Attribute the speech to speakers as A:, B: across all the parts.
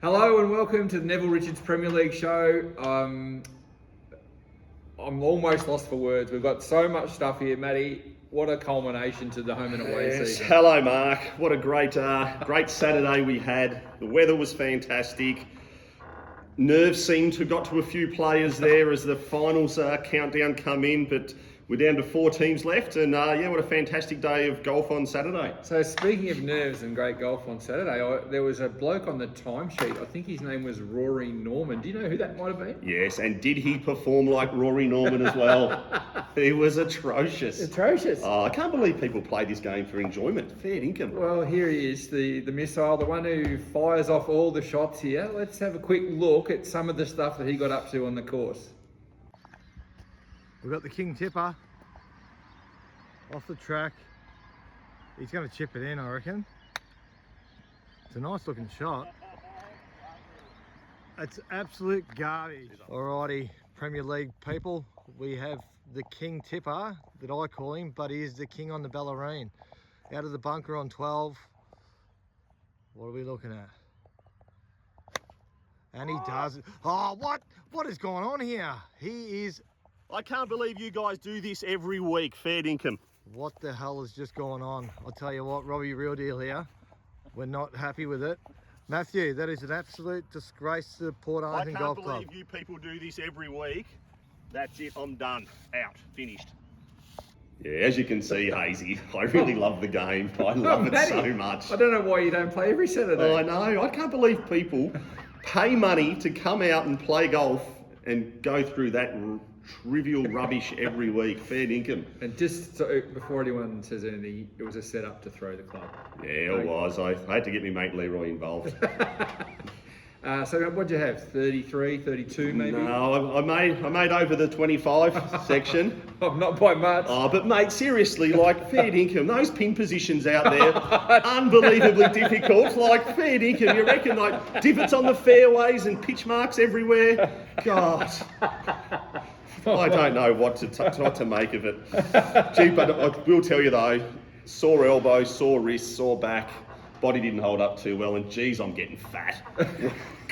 A: Hello and welcome to the Neville Richards Premier League show. I'm almost lost for words. We've got so much stuff here, Matty. What a culmination to the home and away season.
B: Hello, Mark. What a great Saturday we had. The weather was fantastic. Nerves seemed to have got to a few players there as the finals countdown come in, but we're down to 4 teams left, and what a fantastic day of golf on Saturday.
A: So speaking of nerves and great golf on Saturday, there was a bloke on the timesheet. I think his name was Rory Norman. Do you know who that might have been?
B: Yes, and did he perform like Rory Norman as well? He was atrocious.
A: Atrocious.
B: Oh, I can't believe people play this game for enjoyment. Fair income.
A: Well, here he is, the missile, the one who fires off all the shots here. Let's have a quick look at some of the stuff that he got up to on the course.
C: We've got the King Tipper off the track. He's going to chip it in, I reckon. It's a nice looking shot. It's absolute garbage. Alrighty, Premier League people, we have the King Tipper that I call him, but he is the king on the Ballerine. Out of the bunker on 12. What are we looking at? And he does it. Oh, what is going on here? He is...
B: I can't believe you guys do this every week, fair income.
C: What the hell is just going on? I'll tell you what, Robbie, real deal here. We're not happy with it. Matthew, that is an absolute disgrace to the Portarlington Golf Club.
B: I can't believe you people do this every week. That's it, I'm done. Out, finished. Yeah, as you can see, Hazy, I really love the game. I love it so much.
A: I don't know why you don't play every Saturday.
B: I know, I can't believe people pay money to come out and play golf and go through that trivial rubbish every week. Fair income.
A: And just so, before anyone says anything, it was a setup to throw the club.
B: Yeah, it was. I had to get my mate Leroy involved.
A: So what'd you have? 33, 32 maybe?
B: No, I made over the 25 section.
A: Oh, not by much.
B: Oh, but mate, seriously, like fair income, those pin positions out there, unbelievably difficult. Like fair income, you reckon like divots on the fairways and pitch marks everywhere? God. I don't know what to make of it. Gee, but I will tell you though, sore elbow, sore wrist, sore back, body didn't hold up too well, and geez, I'm getting fat.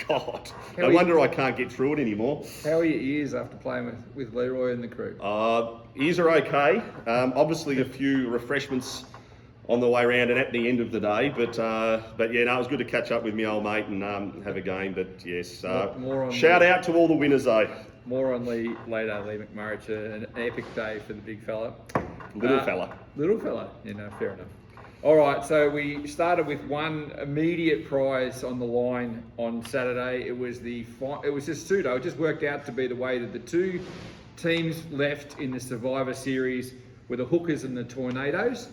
B: God, no wonder I can't get through it anymore.
A: How are your ears after playing with Leroy and the crew?
B: Ears are okay. Obviously a few refreshments on the way around and at the end of the day, but yeah, no, it was good to catch up with my old mate and have a game. But yes, shout out to all the winners though.
A: More on Lee later, Lee McMurray. An epic day for the big fella.
B: Little fella.
A: Little fella, fair enough. All right, so we started with one immediate prize on the line on Saturday. It was just pseudo. It just worked out to be the way that the 2 teams left in the Survivor Series were the Hookers and the Tornadoes.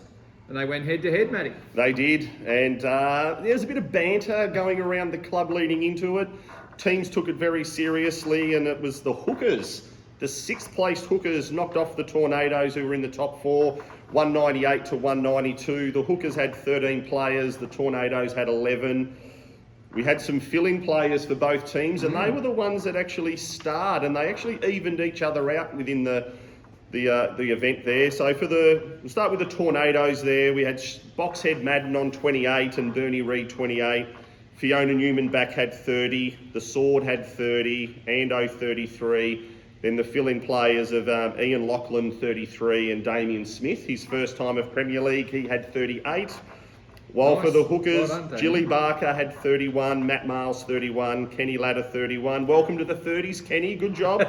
A: And they went head to head, Matty.
B: They did, and there was a bit of banter going around the club leading into it. Teams took it very seriously, and it was the Hookers. The 6th placed Hookers knocked off the Tornadoes, who were in the top 4, 198 to 192. The Hookers had 13 players, the Tornadoes had 11. We had some fill-in players for both teams, and they were the ones that actually starred, and they actually evened each other out within the event there. So we'll start with the Tornadoes there. We had Boxhead Madden on 28 and Bernie Reid 28. Fiona Newman back had 30. The Sword had 30. Ando 33. Then the fill-in players of Ian Lachlan 33 and Damien Smith, his first time of Premier League, he had 38. While nice. For the Hookers, well done, Jilly Barker had 31, Matt Miles 31, Kenny Ladder 31. Welcome to the 30s, Kenny. Good job.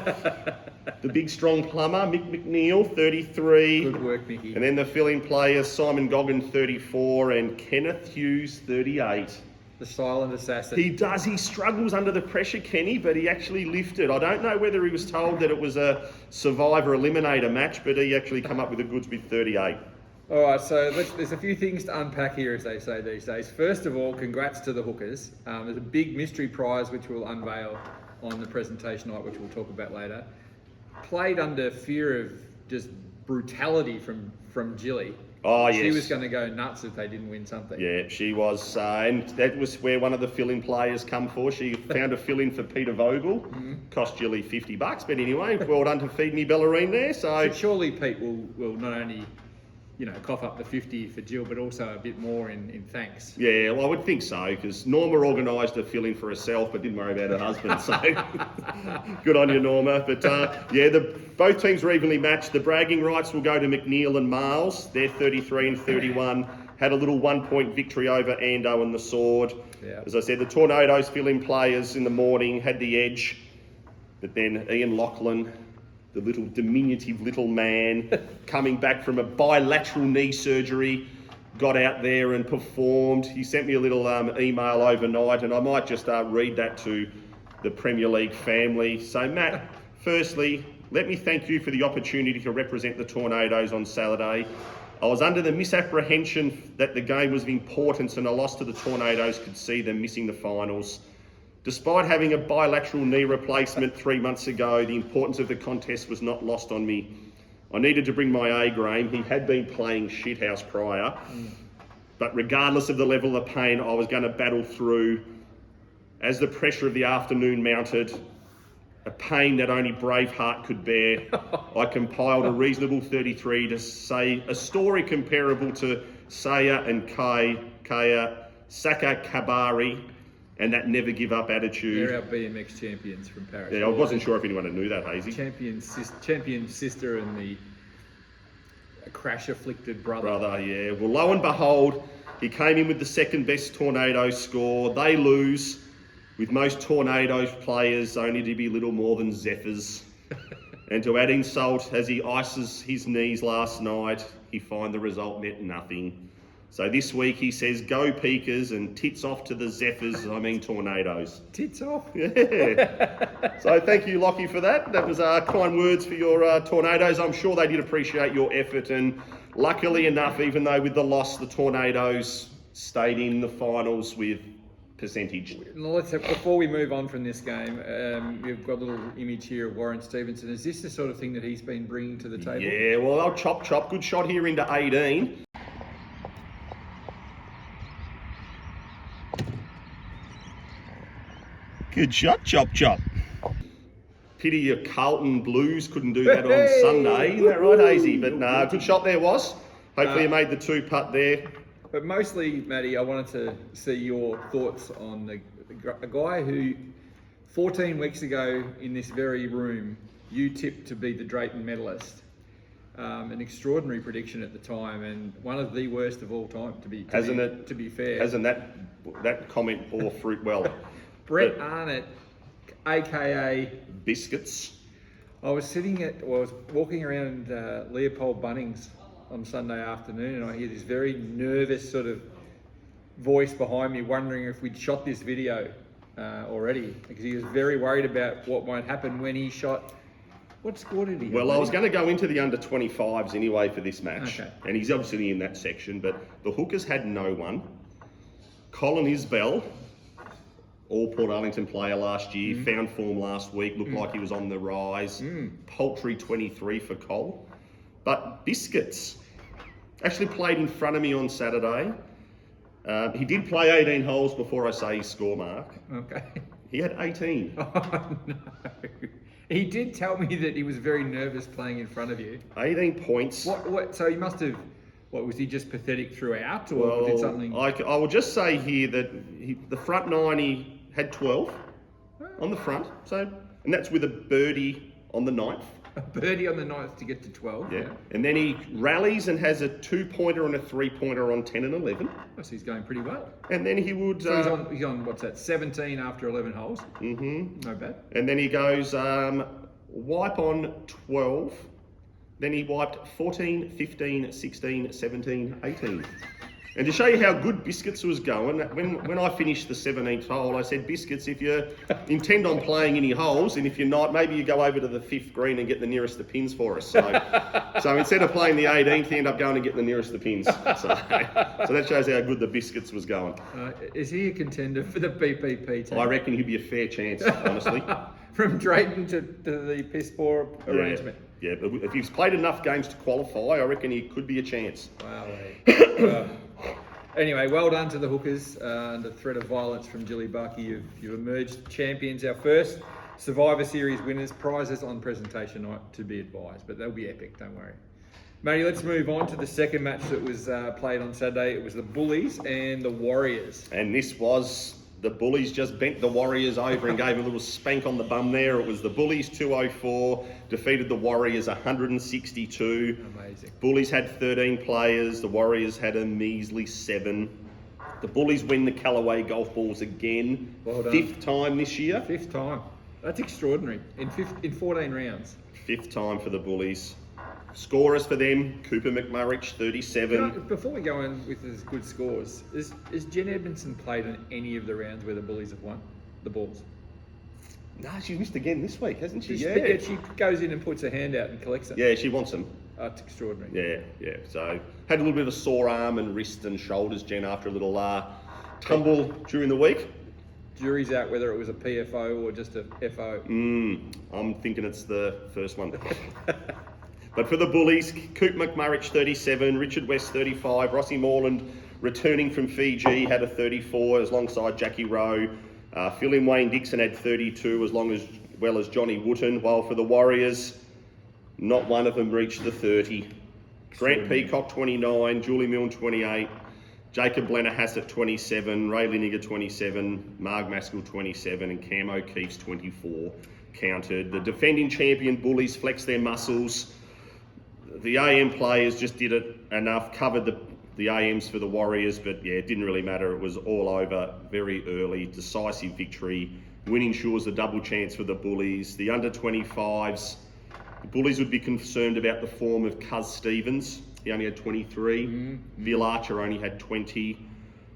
B: The big strong plumber, Mick McNeil 33.
A: Good work, Mickey.
B: And then the fill-in players, Simon Goggin 34 and Kenneth Hughes 38.
A: The silent assassin.
B: He does. He struggles under the pressure, Kenny, but he actually lifted. I don't know whether he was told that it was a Survivor Eliminator match, but he actually come up with the goods with 38.
A: All right, so there's a few things to unpack here, as they say these days. First of all, congrats to the Hookers. There's a big mystery prize which we'll unveil on the presentation night, which we'll talk about later. Played under fear of just brutality from Jilly.
B: Oh, yes.
A: She was going to go nuts if they didn't win something.
B: Yeah, she was. And that was where one of the fill-in players come for. She found a fill-in for Peter Vogel. Cost Jilly $50. But anyway, well done to Feed Me Ballerine there. So
A: surely Pete will not only cough up the 50 for Jill, but also a bit more in thanks.
B: Yeah, well, I would think so, because Norma organised a fill-in for herself, but didn't worry about her husband, so good on you, Norma. But both teams were evenly matched. The bragging rights will go to McNeil and Miles. They're 33 and 31. Had a little 1-point victory over Ando and the Sword.
A: Yeah.
B: As I said, the Tornadoes fill-in players in the morning had the edge, but then Ian Lachlan, the little diminutive little man, coming back from a bilateral knee surgery, got out there and performed. He sent me a little email overnight, and I might just read that to the Premier League family. So, Matt, firstly, let me thank you for the opportunity to represent the Tornadoes on Saturday. I was under the misapprehension that the game was of importance, and a loss to the Tornadoes could see them missing the finals. Despite having a bilateral knee replacement 3 months ago, the importance of the contest was not lost on me. I needed to bring my A game. He had been playing shithouse prior. But regardless of the level of pain, I was going to battle through. As the pressure of the afternoon mounted, a pain that only Braveheart could bear, I compiled a reasonable 33 to say a story comparable to Saya and Kaya, Saka Kabari, and that never give up attitude.
A: They're our BMX champions from Paris.
B: Yeah, I wasn't sure if anyone knew that, Hazy.
A: Champion sister and the crash-afflicted brother.
B: Yeah. Well, lo and behold, he came in with the second best Tornado score. They lose, with most Tornadoes players only to be little more than Zephyrs. And to add insult, as he ices his knees last night, he find the result meant nothing. So this week he says, go Peakers, and tits off to the Zephyrs, Tornadoes.
A: Tits off?
B: Yeah. So thank you, Lockie, for that. That was kind words for your Tornadoes. I'm sure they did appreciate your effort, and luckily enough, even though with the loss, the Tornadoes stayed in the finals with percentage.
A: Before we move on from this game, we've got a little image here of Warren Stevenson. Is this the sort of thing that he's been bringing to the table?
B: Yeah, well, I'll chop. Good shot here into 18. Good shot, chop. Pity your Carlton Blues couldn't do that on Sunday. Isn't that right, Hazy? But nah, good shot there was. Hopefully you made the 2-putt there.
A: But mostly, Matty, I wanted to see your thoughts on a guy who 14 weeks ago in this very room, you tipped to be the Drayton medalist. An extraordinary prediction at the time, and one of the worst of all time, to be fair.
B: Hasn't that comment bore fruit well?
A: Brett Arnott, aka
B: Biscuits.
A: I was walking around Leopold Bunnings on Sunday afternoon, and I hear this very nervous sort of voice behind me, wondering if we'd shot this video already, because he was very worried about what might happen when he shot. What score did he have?
B: Well, I was going to go into the under 25s anyway for this match,
A: okay.
B: And he's obviously in that section, but the Hookers had no one. Colin Isbell, all Portarlington player last year, found form last week, looked like he was on the rise. Paltry 23 for Cole. But Biscuits actually played in front of me on Saturday. He did play 18 holes before I say his score mark.
A: Okay.
B: He had 18.
A: Oh, no. He did tell me that he was very nervous playing in front of you.
B: 18 points.
A: What? So he must have. What, was he just pathetic throughout, or did something?
B: I will just say here that the front 9 he had 12 on the front. So, and that's with a birdie on the 9th.
A: A birdie on the 9th to get to 12.
B: Yeah. And then he rallies and has a 2-pointer and a 3-pointer on 10 and 11.
A: Oh, so he's going pretty well.
B: And then he would...
A: So he's on, what's that, 17 after 11 holes?
B: Mm-hmm.
A: No bad.
B: And then he goes wipe on 12. Then he wiped 14, 15, 16, 17, 18. And to show you how good Biscuits was going, when I finished the 17th hole, I said, Biscuits, if you intend on playing any holes, and if you're not, maybe you go over to the 5th green and get the nearest the pins for us. So instead of playing the 18th, you end up going and get the nearest the pins. So that shows how good the Biscuits was going.
A: Is he a contender for the BPP team?
B: I reckon he'd be a fair chance, honestly.
A: From Drayton to the piss poor arrangement.
B: Yeah, but if he's played enough games to qualify, I reckon he could be a chance.
A: Wow. Anyway, well done to the Hookers. Under threat of violence from Jilly Bucky, you've emerged champions. Our first Survivor Series winners. Prizes on presentation night to be advised, but they'll be epic, don't worry. Matty, let's move on to the second match that was played on Saturday. It was the Bullies and the Warriors.
B: And this was, the Bullies just bent the Warriors over and gave a little spank on the bum there. It was the Bullies 204, defeated the Warriors 162.
A: Amazing.
B: Bullies had 13 players, the Warriors had a measly 7. The Bullies win the Callaway golf balls again,
A: Well done.
B: 5th time this year.
A: 5th time. That's extraordinary. In 14 rounds.
B: 5th time for the Bullies. Scorers for them, Cooper McMurrich, 37.
A: Before we go in with his good scores, is Jen Edmondson played in any of the rounds where the Bullies have won the balls?
B: No, she's missed again this week, hasn't she?
A: Yeah. She goes in and puts her hand out and collects it.
B: Yeah, she wants them.
A: Oh, it's extraordinary.
B: Yeah. So, had a little bit of a sore arm and wrist and shoulders, Jen, after a little tumble during the week.
A: Jury's out whether it was a PFO or just a FO.
B: I'm thinking it's the first one. But for the Bullies, Coop McMurrich, 37, Richard West, 35, Rossi Morland, returning from Fiji, had a 34, alongside Jackie Rowe. Phil and Wayne Dixon had 32, well as Johnny Wooten, while for the Warriors, not one of them reached the 30. Grant Peacock, 29, Julie Milne, 28, Jacob Blennerhassett, 27, Ray Liniger, 27, Marg Maskell, 27, and Cam O'Keefe's 24 counted. The defending champion Bullies flexed their muscles. The AM players just did it enough, covered the AMs for the Warriors, but yeah, it didn't really matter. It was all over very early, decisive victory. Win ensures a double chance for the Bullies. The under-25s, the Bullies would be concerned about the form of Cuz Stevens. He only had 23. Bill Archer only had 20.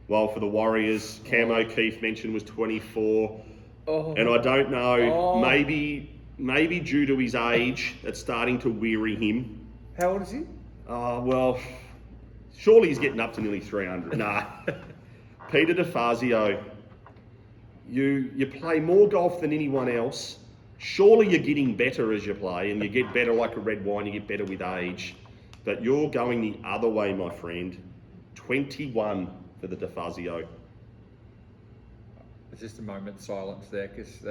B: While for the Warriors, Cam O'Keefe mentioned was 24. And I don't know, maybe due to his age, it's starting to weary him.
A: How old is he?
B: Well, surely he's getting up to nearly 300. Nah. Peter DeFazio, you play more golf than anyone else. Surely you're getting better as you play, and you get better like a red wine, you get better with age. But you're going the other way, my friend. 21 for the DeFazio.
A: It's just a moment's silence there, because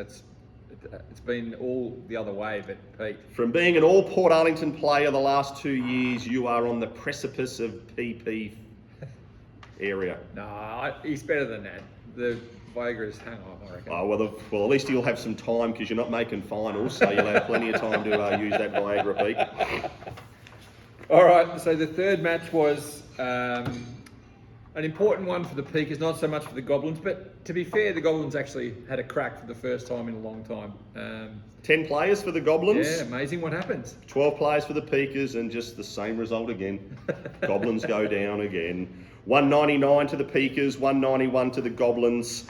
A: it's been all the other way, but Pete.
B: From being an all Portarlington player the last 2 years, you are on the precipice of PP area.
A: No, he's better than that. The Viagra's hang on, I reckon.
B: Oh, well, at least you'll have some time because you're not making finals, so you'll have plenty of time to use that Viagra, Pete.
A: All right, so the third match was an important one for the Peakers, not so much for the Goblins, but to be fair, the Goblins actually had a crack for the first time in a long time.
B: 10 players for the Goblins.
A: Yeah, amazing what happens.
B: 12 players for the Peakers, and just the same result again. Goblins go down again. 199 to the Peakers, 191 to the Goblins.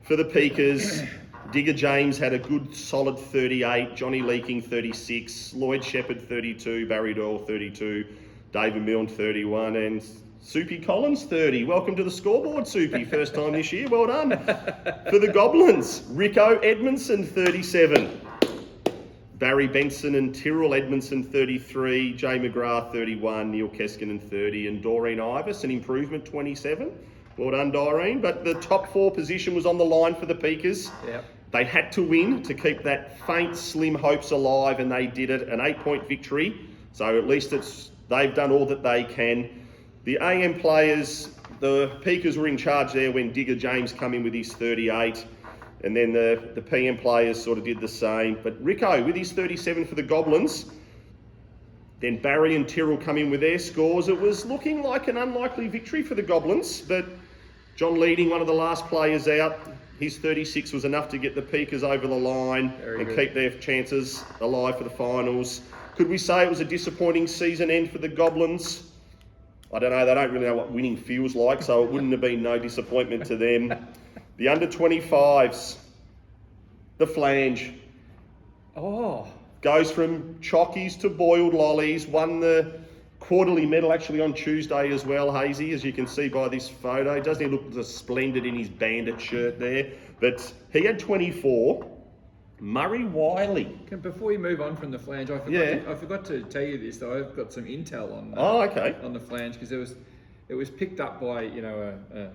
B: For the Peakers, Digger James had a good solid 38, Johnny Leaking 36, Lloyd Shepherd 32, Barry Doyle 32, David Milne 31, and Soupy Collins 30. Welcome to the scoreboard, Soupy. First time this year. Well done. For the Goblins, Rico Edmondson 37. Barry Benson and Tyrrell Edmondson 33, Jay McGrath 31, Neil Keskinen 30, and Doreen Ivers, an improvement 27. Well done, Doreen. But the top 4 position was on the line for the Peakers.
A: Yep.
B: They had to win to keep that faint, slim hopes alive, and they did it. An 8-point victory. So at least they've done all that they can. The AM players, the Peakers were in charge there when Digger James come in with his 38. And then the PM players sort of did the same. But Rico with his 37 for the Goblins. Then Barry and Tyrrell come in with their scores. It was looking like an unlikely victory for the Goblins, but John Leading, one of the last players out, his 36 was enough to get the Peakers over the line keep their chances alive for the finals. Could we say it was a disappointing season end for the Goblins? I don't know, they don't really know what winning feels like, so it wouldn't have been no disappointment to them. The under-25s, the flange. Goes from chockies to boiled lollies, won the quarterly medal actually on Tuesday as well, Hazy, as you can see by this photo. Doesn't he look splendid in his bandit shirt there? But he had 24. Murray Wiley.
A: Before you move on from the flange, I forgot to tell you this, though. I've got some intel on on the flange, because it was picked up by a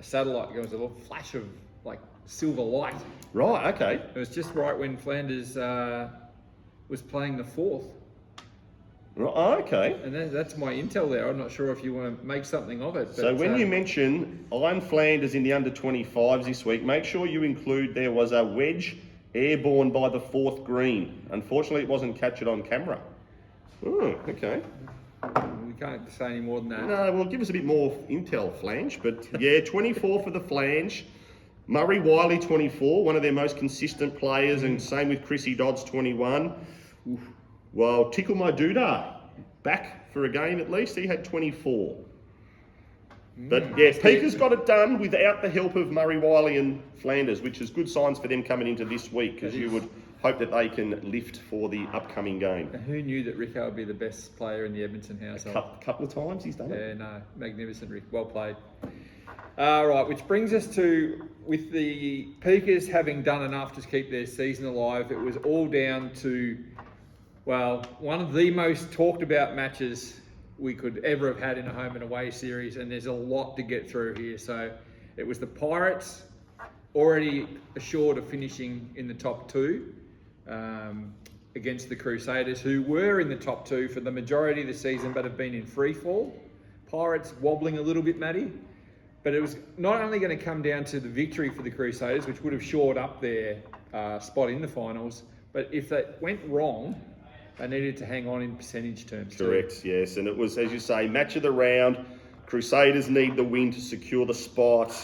A: satellite. There was a little flash of like silver light.
B: Right, okay.
A: It was just right when Flanders was playing the 4th.
B: Oh, okay.
A: And that's my intel there. I'm not sure if you want to make something of it. But,
B: So when you mention Iron Flanders in the under 25s this week, make sure you include there was a wedge airborne by the 4th green. Unfortunately, it wasn't captured on camera. Oh, okay.
A: we can't say any more than that.
B: No, well, give us a bit more intel, Flange. But yeah, 24 for the Flange. Murray Wiley, 24, one of their most consistent players, and same with Chrissy Dodds, 21. Well, Tickle My Doodah, back for a game at least, he had 24. But yeah, Peaker's got it done without the help of Murray Wiley and Flanders, which is good signs for them coming into this week, because you would hope that they can lift for the upcoming game.
A: Who knew that Rico would be the best player in the Edmonton household?
B: A couple of times he's done it.
A: Yeah, no, magnificent, Rick. Well played. Right, which brings us to, with the Peakers having done enough to keep their season alive, it was all down to, well, one of the most talked about matches we could ever have had in a home and away series, and there's a lot to get through here. So it was the Pirates, already assured of finishing in the top 2, against the Crusaders, who were in the top 2 for the majority of the season but have been in free fall. Pirates wobbling a little bit, Matty. But it was not only going to come down to the victory for the Crusaders, which would have shored up their spot in the finals, but if that went wrong, they needed to hang on in percentage terms.
B: Correct, yes. And it was, as you say, match of the round. Crusaders need the win to secure the spot.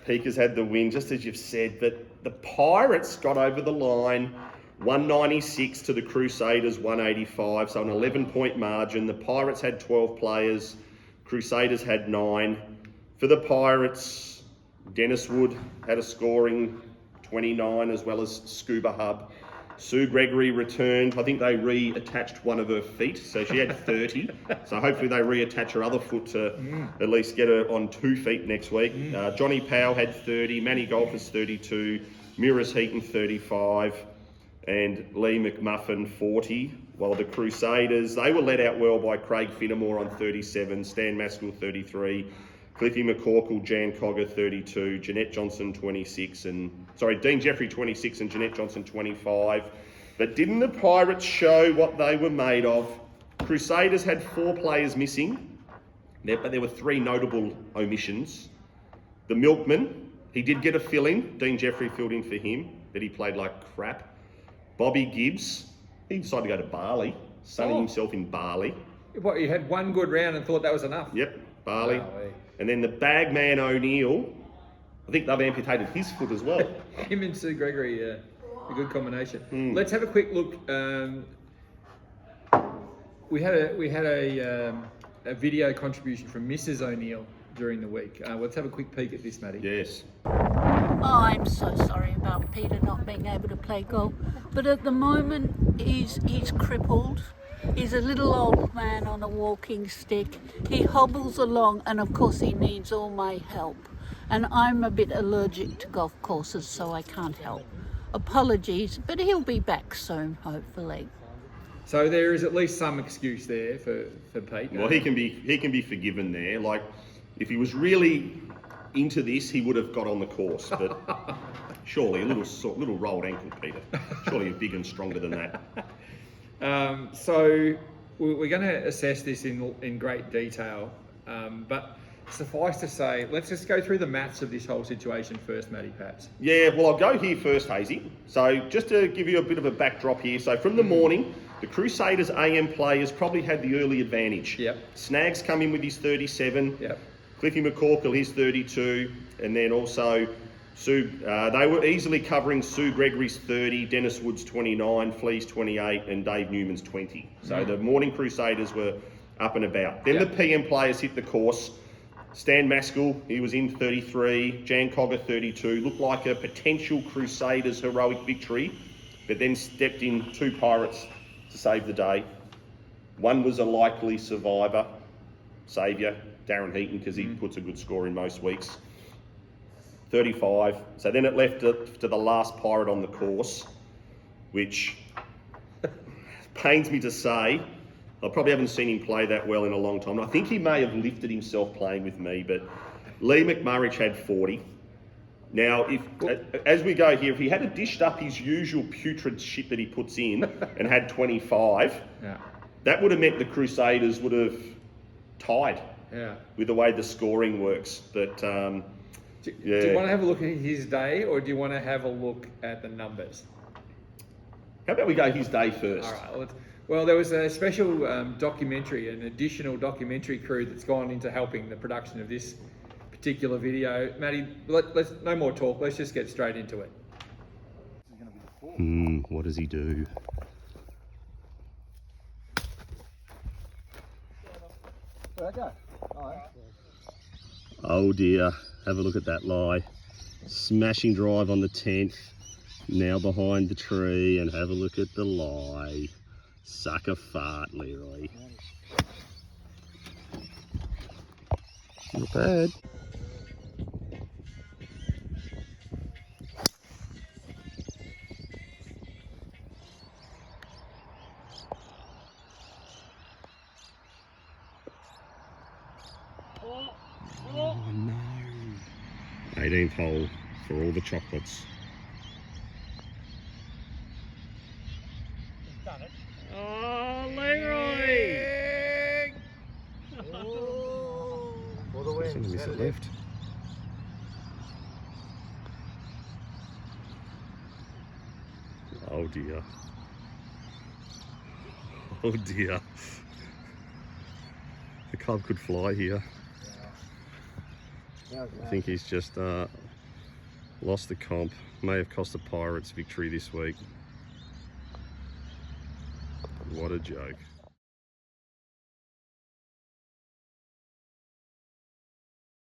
B: Peakers had the win, just as you've said. But the Pirates got over the line, 196 to the Crusaders 185, so an 11-point margin. The Pirates had 12 players, Crusaders had 9. For the Pirates, Dennis Wood had a scoring 29, as well as Scuba Hub. Sue Gregory returned. I think they reattached one of her feet, so she had 30. So hopefully they reattach her other foot to at least get her on 2 feet next week. Johnny Powell had 30, Manny Golfers 32, Miras Heaton 35, and Lee McMuffin 40. While the Crusaders, they were led out well by Craig Finnemore on 37, Stan Maskell 33, Cliffy McCorkle, Jan Cogger 32, Jeanette Johnson 26, Dean Jeffrey 26 and Jeanette Johnson 25. But didn't the Pirates show what they were made of? Crusaders had 4 players missing, but there were 3 notable omissions. The Milkman, he did get a fill-in. Dean Jeffrey filled in for him, but he played like crap. Bobby Gibbs, he decided to go to Bali, sunning himself in Bali.
A: What, you had one good round and thought that was enough?
B: Yep, Bali.
A: Wow.
B: And then the Bagman O'Neill, I think they've amputated his foot as well.
A: Him and Sue Gregory, a good combination. Let's have a quick look. We had a video contribution from Mrs. O'Neill during the week. Let's have a quick peek at this, Matty.
B: Yes.
D: Oh, I'm so sorry about Peter not being able to play golf. But at the moment, he's crippled. He's a little old man on a walking stick. He hobbles along, and of course he needs all my help. And I'm a bit allergic to golf courses, so I can't help. Apologies, but he'll be back soon, hopefully.
A: So there is at least some excuse there for Pete.
B: Well, he can be forgiven there. Like, if he was really into this, he would have got on the course. But surely a little rolled ankle, Peter. Surely you're big and stronger than that.
A: So we're going to assess this in great detail, but suffice to say, let's just go through the maths of this whole situation first, Matty, perhaps.
B: Yeah, well, I'll go here first, Hazy. So just to give you a bit of a backdrop here. So from the morning, the Crusaders AM players probably had the early advantage.
A: Yep.
B: Snags come in with his 37.
A: Yep.
B: Cliffy McCorkle, his 32. And then also Sue, they were easily covering Sue Gregory's 30, Dennis Wood's 29, Flea's 28, and Dave Newman's 20. So the morning Crusaders were up and about. Then the PM players hit the course. Stan Maskell, he was in 33, Jan Cogger 32, looked like a potential Crusaders heroic victory, but then stepped in 2 Pirates to save the day. One was a likely survivor, saviour, Darren Heaton, because he puts a good score in most weeks. 35. So then it left it to the last Pirate on the course, which pains me to say. I probably haven't seen him play that well in a long time. I think he may have lifted himself playing with me, but Lee McMurrich had 40. Now, as we go here, if he had dished up his usual putrid shit that he puts in and had 25, that would have meant the Crusaders would have tied
A: Yeah.
B: with the way the scoring works. But
A: Do you want to have a look at his day, or do you want to have a look at the numbers?
B: How about we go his day first?
A: All right. Well, there was a special documentary, an additional documentary crew that's gone into helping the production of this particular video. Matty, let's no more talk. Let's just get straight into it.
B: What does he do? Oh dear, have a look at that lie. Smashing drive on the 10th, now behind the tree, and have a look at the lie. Suck a fart, Leroy. Not bad. Oh no. 18th hole for all the chocolates.
C: Done it.
B: Oh, Leroy!
C: For the win.
B: Miss it left. Oh dear. Oh dear. The club could fly here. I think he's just lost the comp. May have cost the Pirates victory this week. What a joke.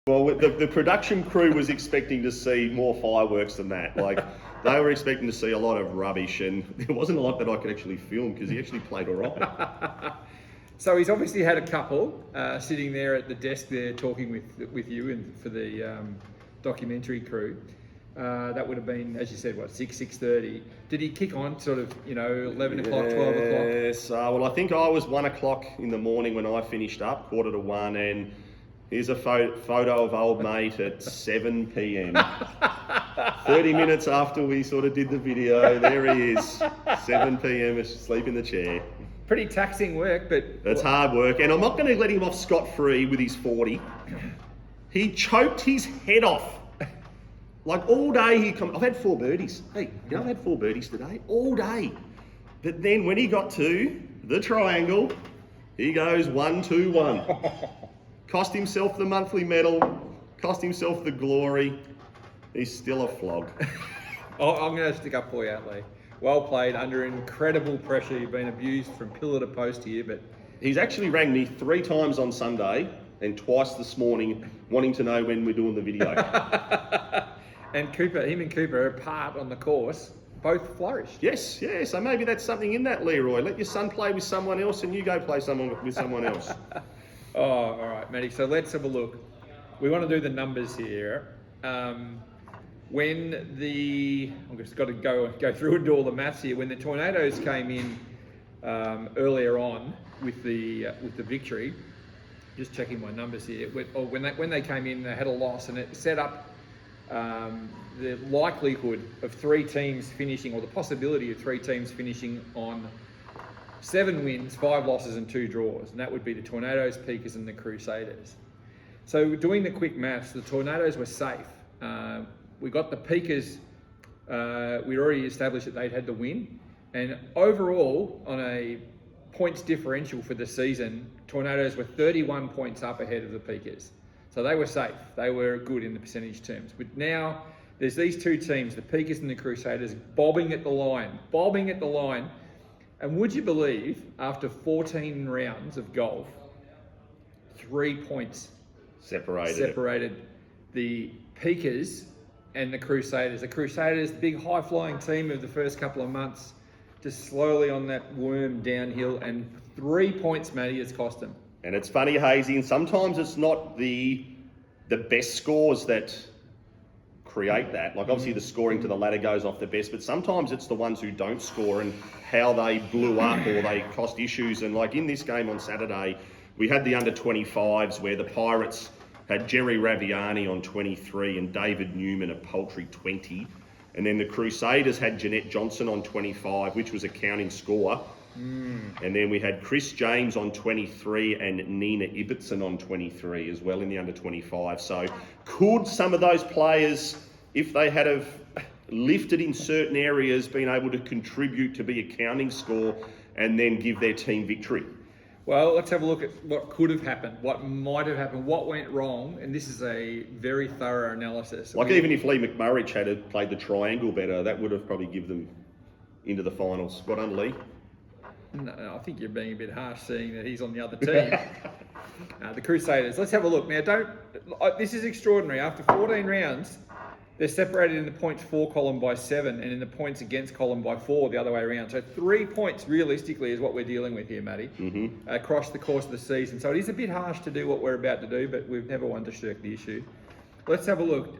B: Well, the production crew was expecting to see more fireworks than that. Like, they were expecting to see a lot of rubbish, and there wasn't a lot that I could actually film because he actually played all right.
A: So he's obviously had a couple sitting there at the desk there talking with you and for the documentary crew. That would have been, as you said, what, 6:30. Did he kick on sort of, 11 o'clock, 12 o'clock?
B: Yes, well, I think I was 1 o'clock in the morning when I finished up, 1:45, and here's a photo of old mate at 7 p.m. 30 minutes after we sort of did the video, there he is, 7 p.m, asleep in the chair.
A: Pretty taxing work, but...
B: That's hard work, and I'm not going to let him off scot-free with his 40. He choked his head off. Like, all day I've had 4 birdies. Hey, I've had 4 birdies today, all day. But then when he got to the triangle, he goes 1-2-1. Cost himself the monthly medal, cost himself the glory. He's still a flog.
A: I'm going to stick up for you, Lee. Well played, under incredible pressure. You've been abused from pillar to post here, but...
B: He's actually rang me 3 times on Sunday and twice this morning, wanting to know when we're doing the video.
A: And him and Cooper are apart on the course, both flourished.
B: Yes, so maybe that's something in that, Leroy. Let your son play with someone else and you go play with someone else.
A: Oh, all right, Matty. So let's have a look. We want to do the numbers here. I've just got to go through and do all the maths here. When the Tornadoes came in earlier on with the victory, just checking my numbers here. When they came in, they had a loss, and it set up the likelihood of 3 teams finishing, or the possibility of 3 teams finishing on 7 wins, 5 losses and 2 draws, and that would be the Tornadoes, Peakers and the Crusaders. So doing the quick maths, the Tornadoes were safe. We got the Peakers, we'd already established that they'd had the win, and overall, on a points differential for the season, Tornadoes were 31 points up ahead of the Peakers. So they were safe, they were good in the percentage terms. But now, there's these 2 teams, the Peakers and the Crusaders, bobbing at the line. And would you believe, after 14 rounds of golf, 3 points separated the Peakers and the Crusaders. The Crusaders, the big high-flying team of the first couple of months, just slowly on that worm downhill, and 3 points, Matty, has cost them.
B: And it's funny, Hazy, and sometimes it's not the best scores that create that. Like, obviously the scoring to the ladder goes off the best, but sometimes it's the ones who don't score and how they blew up or they cost issues. And like in this game on Saturday, we had the under-25s where the Pirates had Jerry Raviani on 23 and David Newman a paltry 20. And then the Crusaders had Jeanette Johnson on 25, which was a counting score. And then we had Chris James on 23 and Nina Ibbotson on 23 as well in the under 25. So could some of those players, if they had have lifted in certain areas, been able to contribute to be a counting score and then give their team victory?
A: Well, let's have a look at what could have happened, what might have happened, what went wrong, and this is a very thorough analysis.
B: Like even if Lee McMurray had played the triangle better, that would have probably given them into the finals. Got on, Lee?
A: No, I think you're being a bit harsh seeing that he's on the other team. The Crusaders. Let's have a look. Now, this is extraordinary. After 14 rounds, they're separated in the points for column by 7 and in the points against column by 4 the other way around. So 3 points realistically is what we're dealing with here, Matty, across the course of the season. So it is a bit harsh to do what we're about to do, but we've never wanted to shirk the issue. Let's have a look.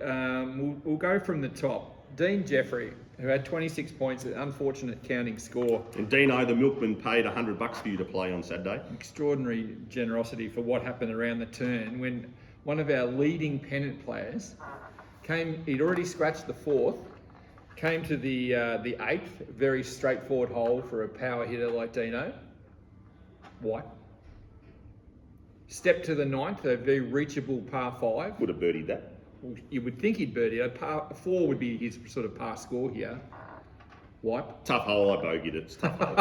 A: We'll go from the top. Dean Jeffrey, who had 26 points, an unfortunate counting score.
B: And Dino, the milkman, paid $100 for you to play on Saturday.
A: Extraordinary generosity for what happened around the turn when one of our leading pennant players came, he'd already scratched the 4th, came to the 8th, very straightforward hole for a power hitter like Dino. White. Stepped to the 9th, a very reachable par 5.
B: Would have birdied that.
A: Well, you would think he'd birdie. A par 4 would be his sort of par score here. Wipe.
B: Tough hole, I bogeyed it. It's tough hole.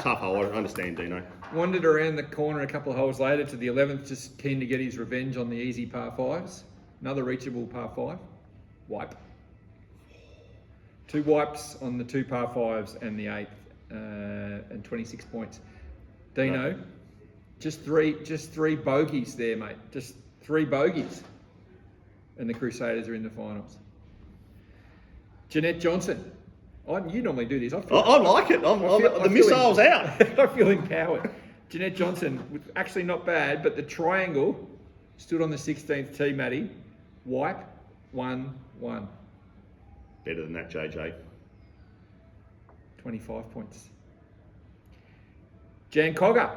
B: Tough hole, I understand, Dino.
A: Wandered around the corner a couple of holes later to the 11th, just keen to get his revenge on the easy par 5s. Another reachable par 5. Wipe. 2 wipes on the 2 par 5s and the 8th, and 26 points. Dino,
B: No.
A: just three bogeys there, mate. Just 3 bogeys. And the Crusaders are in the finals. Jeanette Johnson. You normally do this. I
B: like it. The missile's out.
A: I feel empowered. Jeanette Johnson, actually not bad, but the triangle stood on the 16th tee, Matty. Wipe, 1-1.
B: Better than that, JJ.
A: 25 points. Jan Cogger.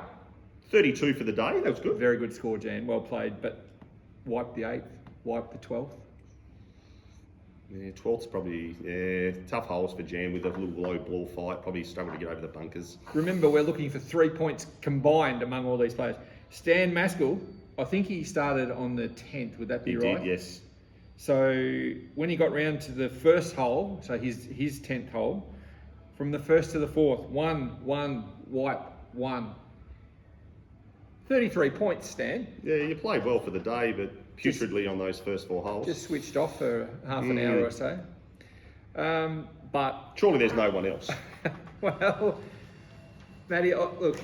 B: 32 for the day. That was good.
A: Very good score, Jan. Well played, but wiped the 8th, wiped the 12th.
B: Yeah, 12th's probably tough holes for Jan with a little low ball fight. Probably struggled to get over the bunkers.
A: Remember, we're looking for 3 points combined among all these players. Stan Maskell, I think he started on the 10th. Would that be right?
B: He did, yes.
A: So when he got round to the first hole, so his 10th hole, from the 1st to the 4th, 1, wipe, 1. 33 points, Stan.
B: Yeah, you played well for the day, but putridly on those first 4 holes.
A: Just switched off for half an hour or so. But
B: surely there's no one else.
A: well, Matty, look,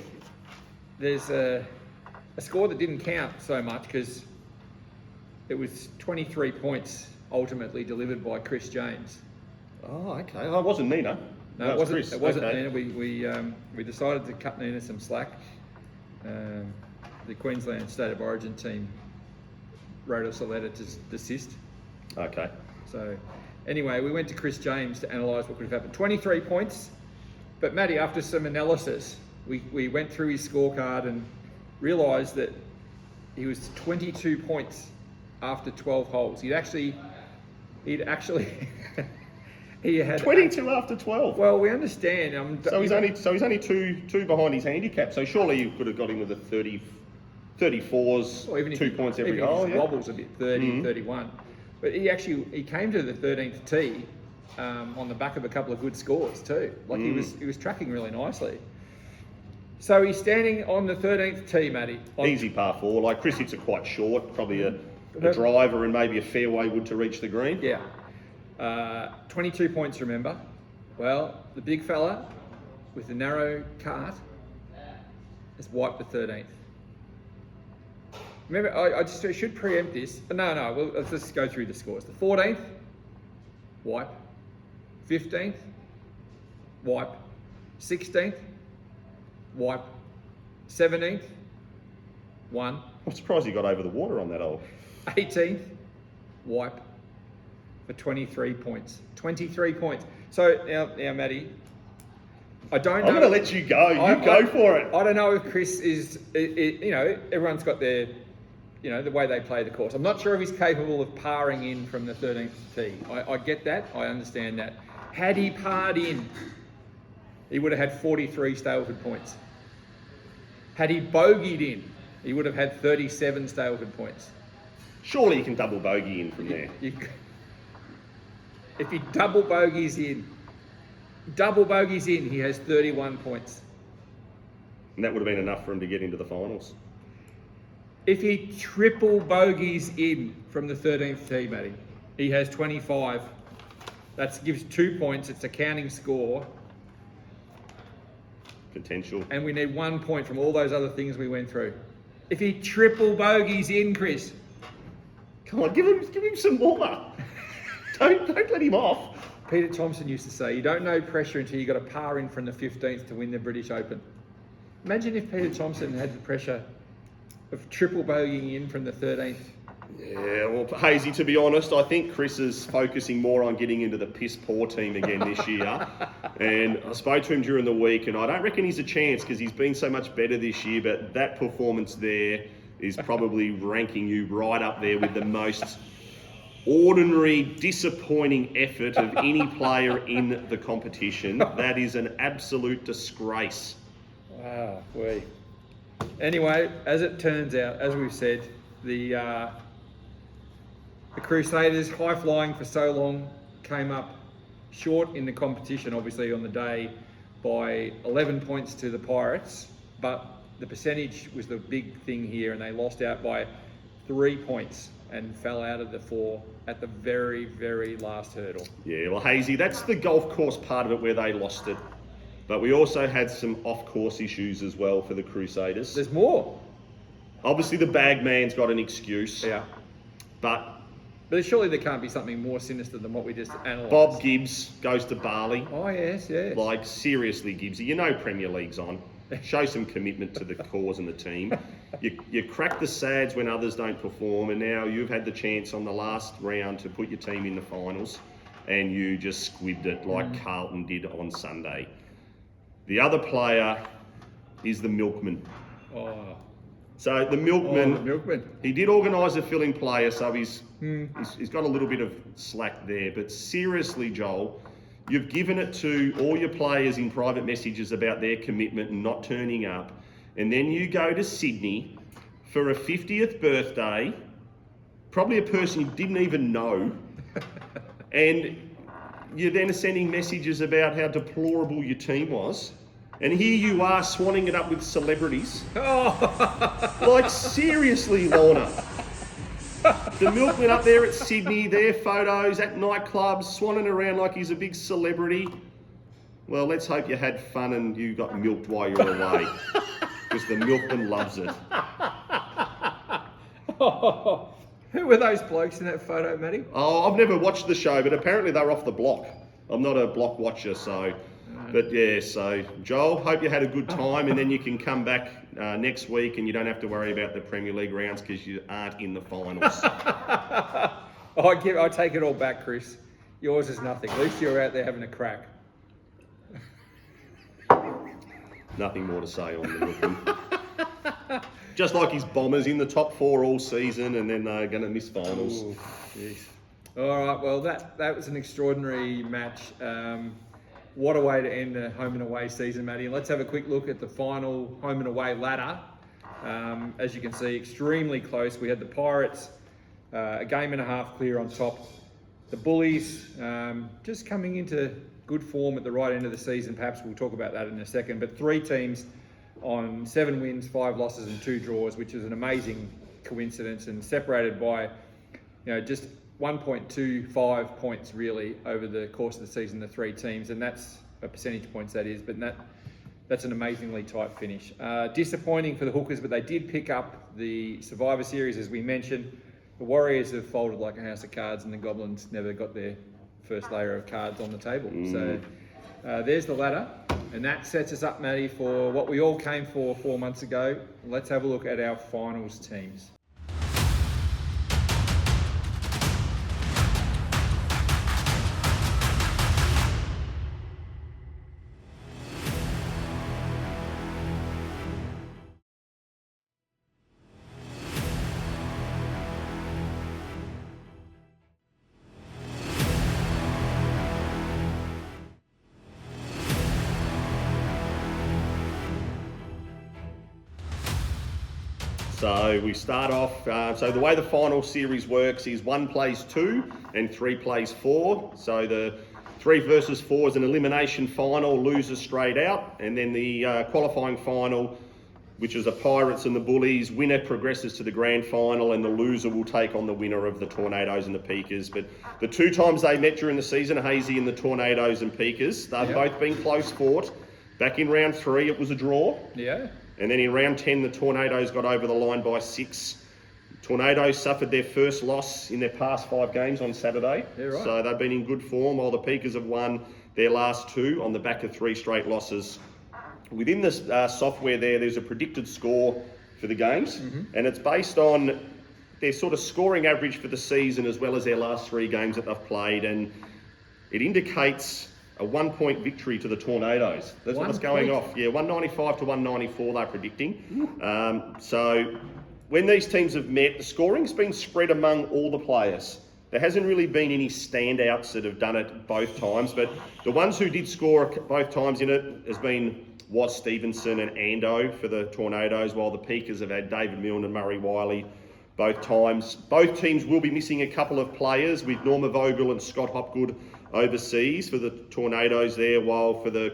A: there's a score that didn't count so much because it was 23 points ultimately delivered by Chris James.
B: Oh, okay. Oh, it wasn't Nina.
A: No, it wasn't.
B: Chris.
A: It wasn't
B: Okay.
A: Nina. We decided to cut Nina some slack. The Queensland State of Origin team wrote us a letter to desist.
B: Okay.
A: So, anyway, we went to Chris James to analyse what could have happened. 23 points, but Matty, after some analysis, we went through his scorecard and realised that he was 22 points after 12 holes. He'd actually he had
B: 22 after 12.
A: Well, we understand.
B: So he's only two behind his handicap. So surely you could have got him with a 34s,
A: Well, even if
B: 2 points every
A: even if
B: hole.
A: he
B: Yeah.
A: wobbles a bit, 30, 31. But he came to the 13th tee on the back of a couple of good scores too. Like he was tracking really nicely. So he's standing on the 13th tee, Matty.
B: Easy par 4. Like Chris hits it quite short, probably a driver and maybe a fairway wood to reach the green.
A: Yeah. 22 points, remember. Well, the big fella with the narrow cart has wiped the 13th. Remember, I should preempt this. No, well, let's just go through the scores. The 14th, wipe. 15th, wipe. 16th, wipe. 17th, 1.
B: I'm surprised he got over the water on that hole.
A: 18th, wipe for 23 points. 23 points. So now Matty, I don't know.
B: I'm going to let you go. Go for it.
A: I don't know if Chris is, everyone's got their, the way they play the course. I'm not sure if he's capable of parring in from the 13th tee. I get that. I understand that. Had he parred in he would have had 43 Stableford points. Had he bogeyed in, he would have had 37 Stableford points.
B: Surely you can double bogey in from there.
A: If he double bogeys in, he has 31 points.
B: And that would have been enough for him to get into the finals.
A: If he triple bogeys in from the 13th tee, Matty, he has 25. That gives 2 points. It's a counting score.
B: Potential.
A: And we need 1 point from all those other things we went through. If he triple bogeys in, Chris.
B: Come on, give him some more. Don't let him off.
A: Peter Thompson used to say, you don't know pressure until you got a par in from the 15th to win the British Open. Imagine if Peter Thompson had the pressure of triple bogeying in from the 13th.
B: Yeah, well, Hazy, to be honest, I think Chris is focusing more on getting into the piss poor team again this year. And I spoke to him during the week, and I don't reckon he's a chance because he's been so much better this year. But that performance there is probably ranking you right up there with the most ordinary, disappointing effort of any player in the competition. That is an absolute disgrace.
A: Wow, Anyway, as it turns out, as we've said, the Crusaders, high flying for so long, came up short in the competition, obviously on the day, by 11 points to the Pirates, but the percentage was the big thing here, and they lost out by 3 points and fell out of the 4 at the very, very last hurdle.
B: Yeah, well, Hazy, that's the golf course part of it where they lost it. But we also had some off-course issues as well for the Crusaders.
A: There's more.
B: Obviously, the bagman's got an excuse.
A: Yeah.
B: But
A: surely there can't be something more sinister than what we just analysed.
B: Bob Gibbs goes to Bali.
A: Oh, yes.
B: Like, seriously, Gibbsy, you know Premier League's on. Show some commitment to the cause and the team. You crack the sads when others don't perform, and now you've had the chance on the last round to put your team in the finals, and you just squibbed it like Carlton did on Sunday. The other player is the Milkman.
A: Oh.
B: So the Milkman,
A: Milkman.
B: He did organise a filling player, so he's got a little bit of slack there. But seriously, Joel, you've given it to all your players in private messages about their commitment and not turning up. And then you go to Sydney for a 50th birthday, probably a person you didn't even know, and you're then sending messages about how deplorable your team was. And here you are swanning it up with celebrities.
A: Oh.
B: Like, seriously, Lorna. The Milkman up there at Sydney, their photos at nightclubs, swanning around like he's a big celebrity. Well, let's hope you had fun and you got milked while you were away. Because the Milkman loves it.
A: Oh. Who were those blokes in that photo, Matty?
B: Oh, I've never watched the show, but apparently they're off the block. I'm not a block watcher, so... But yeah, so Joel, hope you had a good time, and then you can come back next week and you don't have to worry about the Premier League rounds because you aren't in the finals.
A: I take it all back, Chris. Yours is nothing. At least you're out there having a crack.
B: Nothing more to say on the Milkman. Just like his Bombers in the top 4 all season, and then they're going to miss finals.
A: Ooh, geez. All right, well, that was an extraordinary match. What a way to end the home and away season, Matty. And let's have a quick look at the final home and away ladder. As you can see, extremely close. We had the Pirates, a game and a half clear on top. The Bullies, just coming into good form at the right end of the season. Perhaps we'll talk about that in a second. But 3 teams on 7 wins, 5 losses and 2 draws, which is an amazing coincidence, and separated by, just 1.25 points really over the course of the season, the 3 teams, and that's a percentage points that is, but that's an amazingly tight finish. Disappointing for the Hookers, but they did pick up the Survivor Series, as we mentioned. The Warriors have folded like a house of cards, and the Goblins never got their first layer of cards on the table. So there's the ladder, and that sets us up, Matty, for what we all came for 4 months ago. Let's have a look at our finals teams.
B: So we start off, so the way the final series works is 1 plays 2 and 3 plays 4. So the 3 versus 4 is an elimination final, losers straight out. And then the qualifying final, which is the Pirates and the Bullies, winner progresses to the grand final and the loser will take on the winner of the Tornadoes and the Peakers. But the 2 times they met during the season, Hazy and the Tornadoes and Peakers, they've both been close fought. Back in round 3, it was a draw.
A: Yeah.
B: And then in round 10, the Tornadoes got over the line by 6. Tornadoes suffered their first loss in their past 5 games on Saturday.
A: Yeah, right.
B: So they've been in good form, while the Peakers have won their last 2 on the back of 3 straight losses. Within this software there's a predicted score for the games, and it's based on their sort of scoring average for the season as well as their last 3 games that they've played, and it indicates a 1-point victory to the Tornadoes. That's what's going off. Yeah, 195 to 194 they're predicting. So when these teams have met, the scoring's been spread among all the players. There hasn't really been any standouts that have done it both times, but the ones who did score both times in it has been Stevenson and Ando for the Tornadoes, while the Peakers have had David Milne and Murray Wiley both times. Both teams will be missing a couple of players, with Norma Vogel and Scott Hopgood overseas for the Tornadoes there, while for the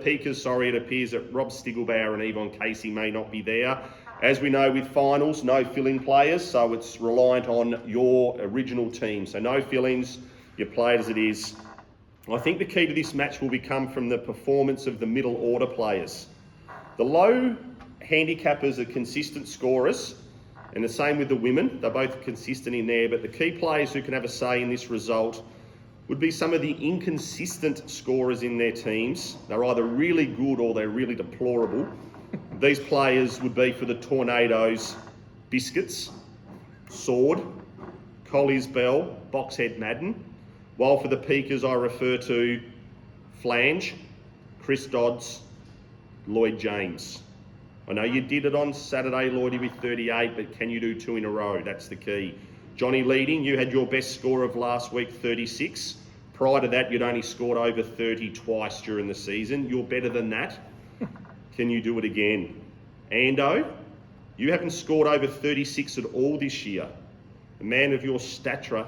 B: Peakers, it appears that Rob Stiglbauer and Yvonne Casey may not be there. As we know with finals, no fill-in players, so it's reliant on your original team. So no fill-ins, you play it as it is. I think the key to this match will become from the performance of the middle order players. The low handicappers are consistent scorers, and the same with the women. They're both consistent in there, but the key players who can have a say in this result would be some of the inconsistent scorers in their teams. They're either really good or they're really deplorable. These players would be for the Tornadoes, Biscuits, Sword, Colliers Bell, Boxhead Madden, while for the Peakers I refer to Flange, Chris Dodds, Lloyd James. I know you did it on Saturday, Lloydie, with 38, but can you do 2 in a row? That's the key. Johnny Leading, you had your best score of last week, 36. Prior to that, you'd only scored over 30 twice during the season. You're better than that. Can you do it again? Ando, you haven't scored over 36 at all this year. A man of your stature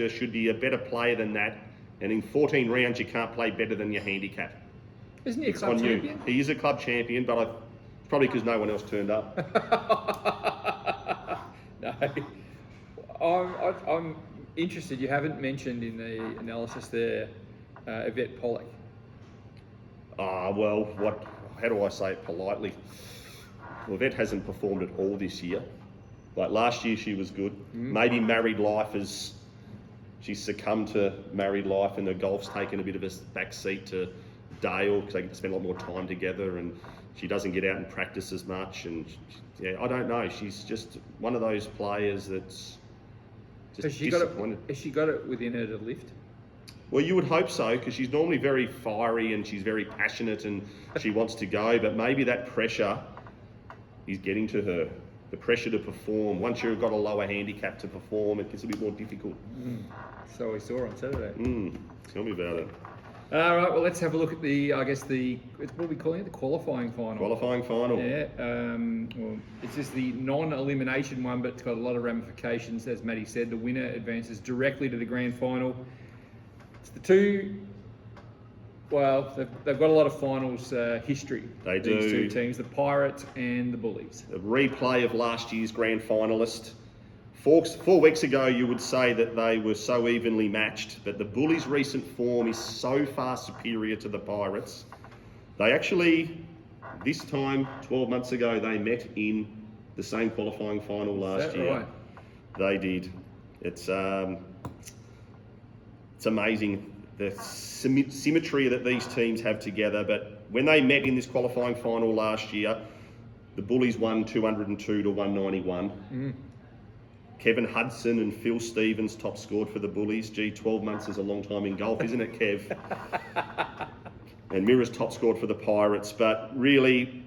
B: should be a better player than that. And in 14 rounds, you can't play better than your handicap.
A: Isn't he a club champion?
B: He is a club champion, but it's probably because no one else turned up.
A: No. I'm interested. You haven't mentioned in the analysis there Yvette Pollock.
B: How do I say it politely? Well, Yvette hasn't performed at all this year. Like last year, she was good. Maybe married life she's succumbed to married life, and the golf's taken a bit of a back seat to Dale because they get to spend a lot more time together, and she doesn't get out and practice as much. And I don't know. She's just one of those players that's just disappointed.
A: Has she got it within her to lift?
B: Well, you would hope so, because she's normally very fiery and she's very passionate and she wants to go, but maybe that pressure is getting to her. The pressure to perform. Once you've got a lower handicap to perform, it gets a bit more difficult.
A: So we saw on Saturday.
B: Tell me about it.
A: All right, well, let's have a look at what are we calling it? The qualifying final.
B: Qualifying final.
A: Yeah. Well, it's just the non-elimination one, but it's got a lot of ramifications. As Matty said, the winner advances directly to the grand final. It's the two. Well, they've got a lot of finals history.
B: They do.
A: These 2 teams, the Pirates and the Bullies.
B: A replay of last year's grand finalist. 4 weeks ago, you would say that they were so evenly matched, but the Bullies' recent form is so far superior to the Pirates. They actually, this time, 12 months ago, they met in the same qualifying final last year.
A: Right?
B: They did. It's amazing the symmetry that these teams have together, but when they met in this qualifying final last year, the Bullies won 202 to 191. Kevin Hudson and Phil Stevens top scored for the Bullies. 12 months is a long time in golf, isn't it, Kev? And Mirrors top scored for the Pirates, but really,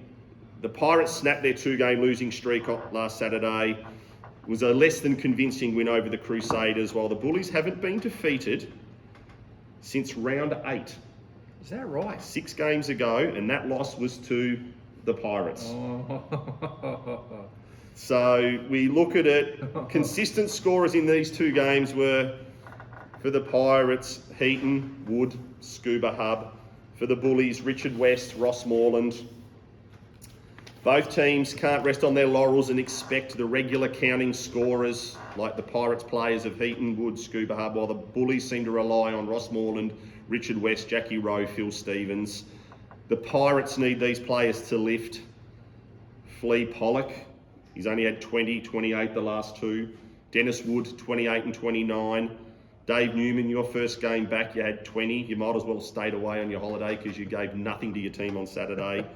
B: the Pirates snapped their 2-game losing streak last Saturday. It was a less than convincing win over the Crusaders, while the Bullies haven't been defeated since round 8.
A: Is that right?
B: 6 games ago, and that loss was to the Pirates. So we look at it, consistent scorers in these two games were, for the Pirates, Heaton, Wood, Scuba Hub. For the Bullies, Richard West, Ross Moreland. Both teams can't rest on their laurels and expect the regular counting scorers like the Pirates players of Heaton, Wood, Scuba Hub, while the Bullies seem to rely on Ross Moreland, Richard West, Jackie Rowe, Phil Stevens. The Pirates need these players to lift. Flea Pollock, he's only had 20, 28 the last two. Dennis Wood, 28 and 29. Dave Newman, your first game back, you had 20. You might as well have stayed away on your holiday because you gave nothing to your team on Saturday.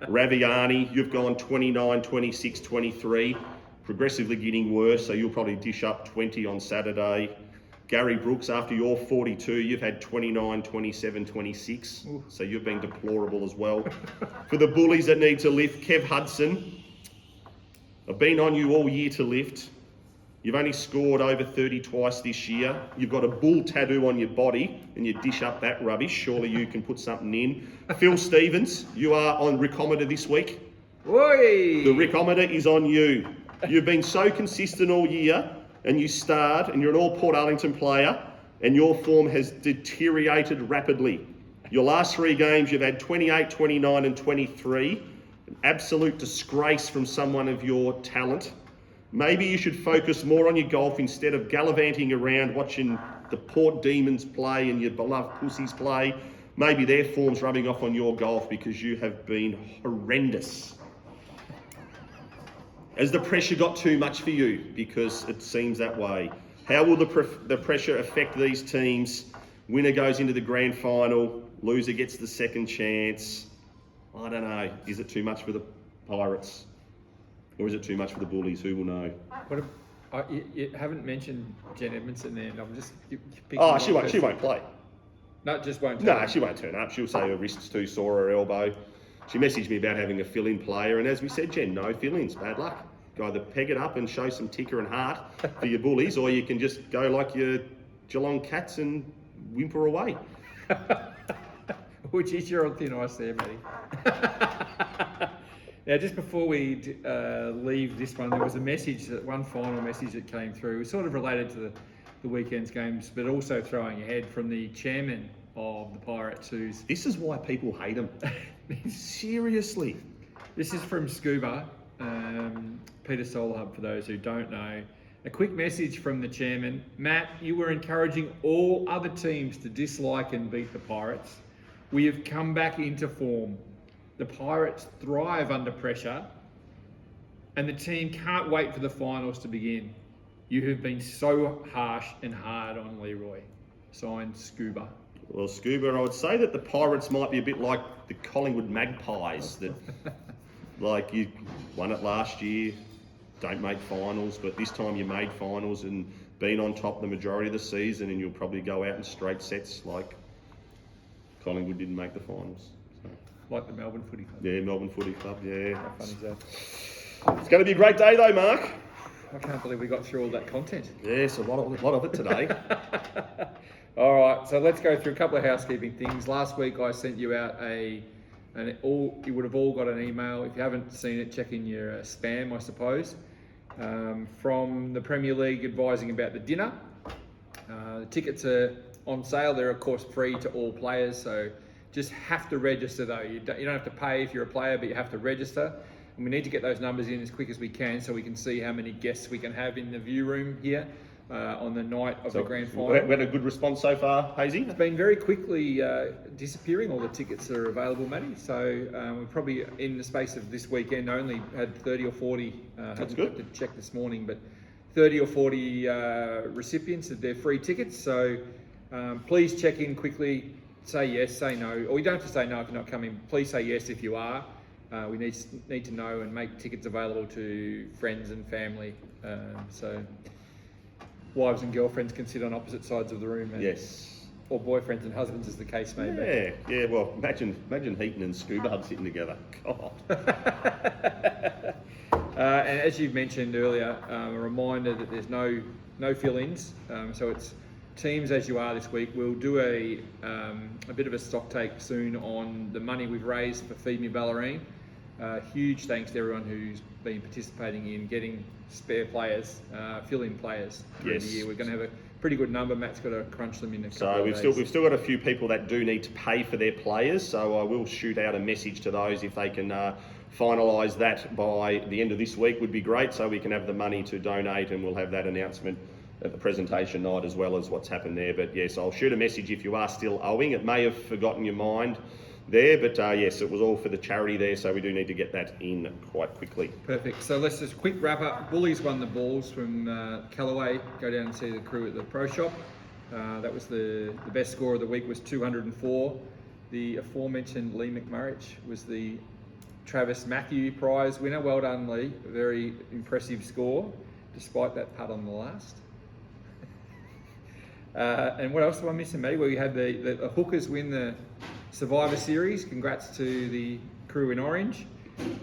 B: Raviani, you've gone 29, 26, 23. Progressively getting worse, so you'll probably dish up 20 on Saturday. Gary Brooks, after your 42, you've had 29, 27, 26. Ooh. So you've been deplorable as well. For the Bullies that need to lift, Kev Hudson, I've been on you all year to lift. You've only scored over 30 twice this year. You've got a bull tattoo on your body and you dish up that rubbish. Surely you can put something in. Phil Stevens, you are on Rickometer this week.
A: Oi!
B: The Rickometer is on you. You've been so consistent all year and you starred and you're an all Portarlington player and your form has deteriorated rapidly. Your last three games, you've had 28, 29 and 23. An absolute disgrace from someone of your talent. Maybe you should focus more on your golf instead of gallivanting around watching the Port Demons play and your beloved Pussies play. Maybe their form's rubbing off on your golf because you have been horrendous. Has the pressure got too much for you? Because it seems that way. How will the pressure affect these teams? Winner goes into the grand final, loser gets the second chance. I don't know. Is it too much for the Pirates? Or is it too much for the Bullies? Who will know?
A: You haven't mentioned Jen Edmondson there. I'm just picking
B: Oh, she won't play.
A: No, just won't.
B: No, she won't turn up. She'll say her wrist's too sore, her elbow. She messaged me about having a fill-in player, and as we said, Jen, no fill-ins. Bad luck. You either peg it up and show some ticker and heart for your Bullies, or you can just go like your Geelong Cats and whimper away.
A: Which is your on thin ice there, Matty. Now, just before we leave this one, there was one final message that came through. It was sort of related to the weekend's games, but also throwing ahead from the chairman of the Pirates, who's...
B: This is why people hate him. Seriously.
A: This is from Scuba, Peter Solhub, for those who don't know. A quick message from the chairman. Matt, you were encouraging all other teams to dislike and beat the Pirates. We have come back into form. The Pirates thrive under pressure and the team can't wait for the finals to begin. You have been so harsh and hard on Leroy. Signed, Scuba.
B: Well, Scuba, I would say that the Pirates might be a bit like the Collingwood Magpies, that like you won it last year, don't make finals, but this time you made finals and been on top the majority of the season, and you'll probably go out in straight sets like Collingwood didn't make the finals. So.
A: Like the Melbourne Footy Club.
B: Yeah, Melbourne Footy Club, yeah.
A: How fun is that?
B: It's going to be a great day though, Mark.
A: I can't believe we got through all that content.
B: Yes, a lot of it today.
A: All right, so let's go through a couple of housekeeping things. Last week I sent you out you would have all got an email. If you haven't seen it, check in your spam, I suppose. From the Premier League advising about the dinner. The tickets are on sale. They're of course free to all players, so just have to register though. You don't have to pay if you're a player, but you have to register. And we need to get those numbers in as quick as we can so we can see how many guests we can have in the view room here on the night of the grand final.
B: We had a good response so far, Hazy?
A: It's been very quickly disappearing, all the tickets that are available, Matty. So we've probably, in the space of this weekend, only had 30 or 40,
B: That's good.
A: to check this morning, but 30 or 40 recipients of their free tickets. So please check in quickly, say yes, say no, or you don't have to say no if you're not coming. Please say yes if you are. We need to know and make tickets available to friends and family. So wives and girlfriends can sit on opposite sides of the room.
B: Yes.
A: Or boyfriends and husbands, as the case may be.
B: Yeah. Well, imagine Heaton and Scuba Hub sitting together. God.
A: And as you mentioned earlier, a reminder that there's no fill-ins. So it's teams as you are this week. We'll do a bit of a stock take soon on the money we've raised for Feed Me Ballerine. Huge thanks to everyone who's been participating in getting spare players, fill-in players through the
B: Yes.
A: year. We're going to have a pretty good number. Matt's got to crunch them in a couple
B: So
A: of
B: we've
A: days.
B: still got a few people that do need to pay for their players. So I will shoot out a message to those if they can finalise that by the end of this week would be great. So we can have the money to donate, and we'll have that announcement at the presentation night as well as what's happened there. But yes, I'll shoot a message if you are still owing. It may have forgotten your mind there, but yes, it was all for the charity there, so we do need to get that in quite quickly.
A: Perfect. So let's just quick wrap up. Bullies won the balls from Callaway. Go down and see the crew at the pro shop. That was the best score of the week was 204. The aforementioned Lee McMurrich was the Travis Matthew prize winner. Well done, Lee. A very impressive score, despite that putt on the last. And what else am I missing, Matty? Well, we had the hookers win the Survivor Series. Congrats to the crew in orange.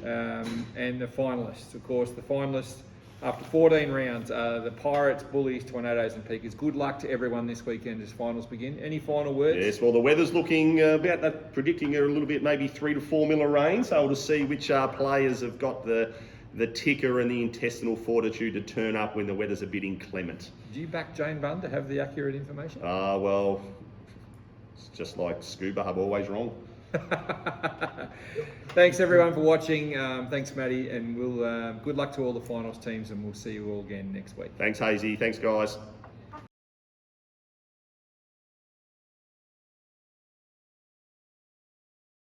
A: And the finalists, of course, the finalists after 14 rounds are the Pirates, Bullies, Tornadoes and Peakers. Good luck to everyone this weekend as finals begin. Any final words?
B: Yes, well, the weather's looking about that, predicting a little bit, maybe 3 to 4 mil of rain. So we'll see which players have got the ticker and the intestinal fortitude to turn up when the weather's a bit inclement.
A: Do you back Jane Bunn to have the accurate information?
B: Well, it's just like Scuba Hub, always wrong.
A: Thanks everyone for watching. Thanks Matty, and we'll good luck to all the finals teams, and we'll see you all again next week.
B: Thanks, Hazy. Thanks, guys.